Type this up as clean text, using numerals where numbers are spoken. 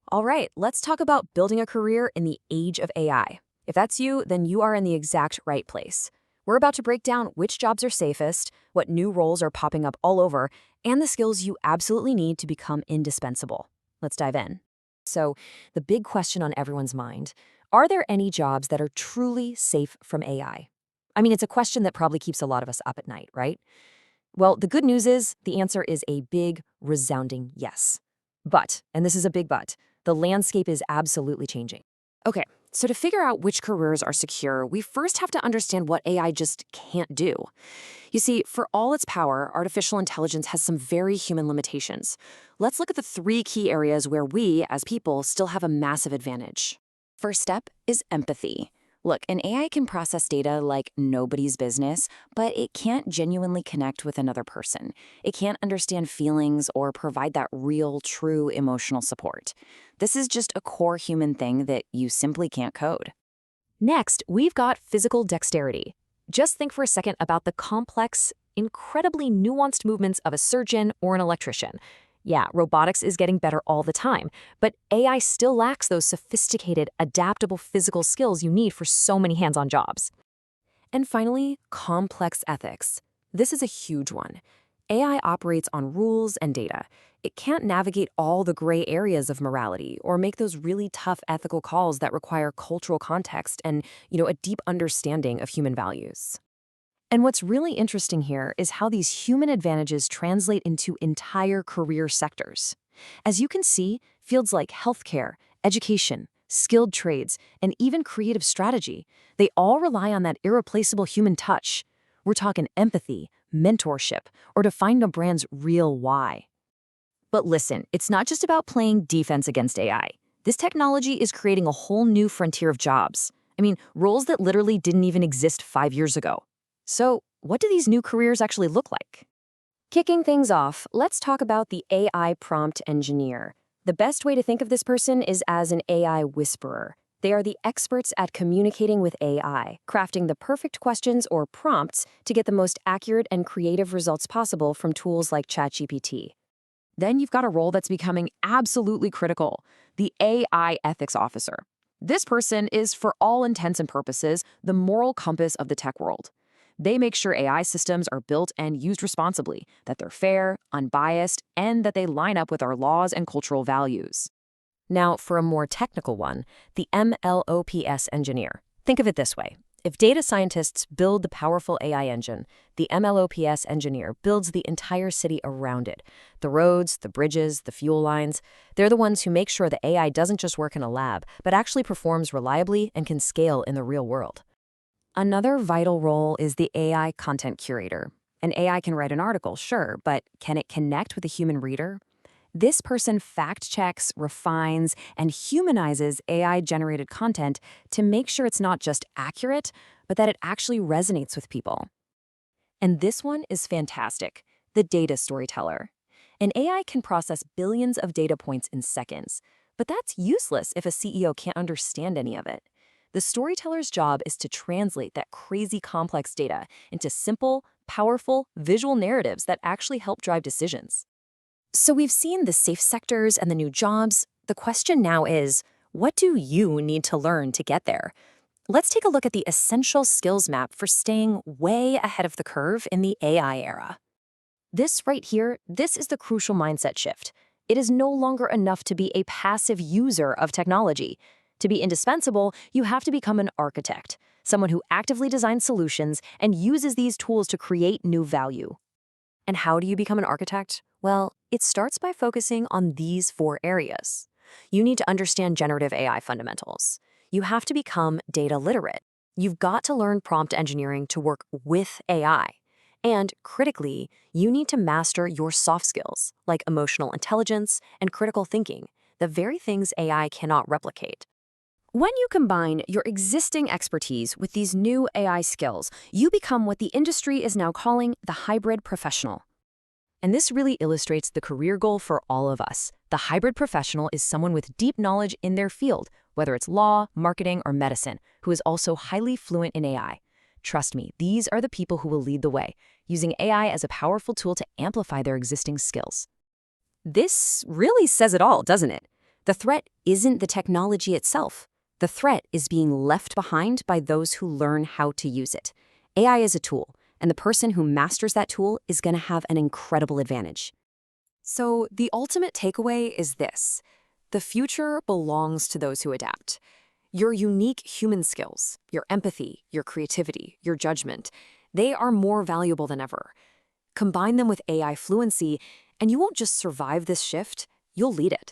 All right, let's talk about building a career in the age of AI. If that's you, then you are in the exact right place. We're about to break down which jobs are safest, what new roles are popping up all over, and the skills you absolutely need to become indispensable. Let's dive in. So, the big question on everyone's mind, are there any jobs that are truly safe from AI? I mean, it's a question that probably keeps a lot of us up at night, right? Well, the good news is the answer is a big, resounding yes. But, and this is a big but, the landscape is absolutely changing. Okay, so to figure out which careers are secure, we first have to understand what AI just can't do. You see, for all its power, artificial intelligence has some very human limitations. Let's look at the three key areas where we, as people, still have a massive advantage. First step is empathy. Look, an AI can process data like nobody's business, but it can't genuinely connect with another person. It can't understand feelings or provide that real, true emotional support. This is just a core human thing that you simply can't code. Next, we've got physical dexterity. Just think for a second about the complex, incredibly nuanced movements of a surgeon or an electrician. Yeah, robotics is getting better all the time, but AI still lacks those sophisticated, adaptable physical skills you need for so many hands-on jobs. And finally, complex ethics. This is a huge one. AI operates on rules and data. It can't navigate all the gray areas of morality or make those really tough ethical calls that require cultural context and, a deep understanding of human values. And what's really interesting here is how these human advantages translate into entire career sectors. As you can see, fields like healthcare, education, skilled trades, and even creative strategy, they all rely on that irreplaceable human touch. We're talking empathy, mentorship, or defining a brand's real why. But listen, it's not just about playing defense against AI. This technology is creating a whole new frontier of jobs. I mean, roles that literally didn't even exist 5 years ago. So, what do these new careers actually look like? Kicking things off, let's talk about the AI prompt engineer. The best way to think of this person is as an AI whisperer. They are the experts at communicating with AI, crafting the perfect questions or prompts to get the most accurate and creative results possible from tools like ChatGPT. Then you've got a role that's becoming absolutely critical, the AI ethics officer. This person is, for all intents and purposes, the moral compass of the tech world. They make sure AI systems are built and used responsibly, that they're fair, unbiased, and that they line up with our laws and cultural values. Now, for a more technical one, the MLOps engineer. Think of it this way. If data scientists build the powerful AI engine, the MLOps engineer builds the entire city around it. The roads, the bridges, the fuel lines, they're the ones who make sure the AI doesn't just work in a lab, but actually performs reliably and can scale in the real world. Another vital role is the AI content curator. An AI can write an article, sure, but can it connect with a human reader? This person fact-checks, refines, and humanizes AI-generated content to make sure it's not just accurate, but that it actually resonates with people. And this one is fantastic, the data storyteller. An AI can process billions of data points in seconds, but that's useless if a CEO can't understand any of it. The storyteller's job is to translate that crazy complex data into simple, powerful, visual narratives that actually help drive decisions. So we've seen the safe sectors and the new jobs. The question now is, what do you need to learn to get there? Let's take a look at the essential skills map for staying way ahead of the curve in the AI era. This right here, this is the crucial mindset shift. It is no longer enough to be a passive user of technology. To be indispensable, you have to become an architect, someone who actively designs solutions and uses these tools to create new value. And how do you become an architect? Well, it starts by focusing on these 4 areas. You need to understand generative AI fundamentals. You have to become data literate. You've got to learn prompt engineering to work with AI. And critically, you need to master your soft skills, like emotional intelligence and critical thinking, the very things AI cannot replicate. When you combine your existing expertise with these new AI skills, you become what the industry is now calling the hybrid professional. And this really illustrates the career goal for all of us. The hybrid professional is someone with deep knowledge in their field, whether it's law, marketing, or medicine, who is also highly fluent in AI. Trust me, these are the people who will lead the way, using AI as a powerful tool to amplify their existing skills. This really says it all, doesn't it? The threat isn't the technology itself. The threat is being left behind by those who learn how to use it. AI is a tool, and the person who masters that tool is going to have an incredible advantage. So, the ultimate takeaway is this: the future belongs to those who adapt. Your unique human skills, your empathy, your creativity, your judgment, they are more valuable than ever. Combine them with AI fluency, and you won't just survive this shift, you'll lead it.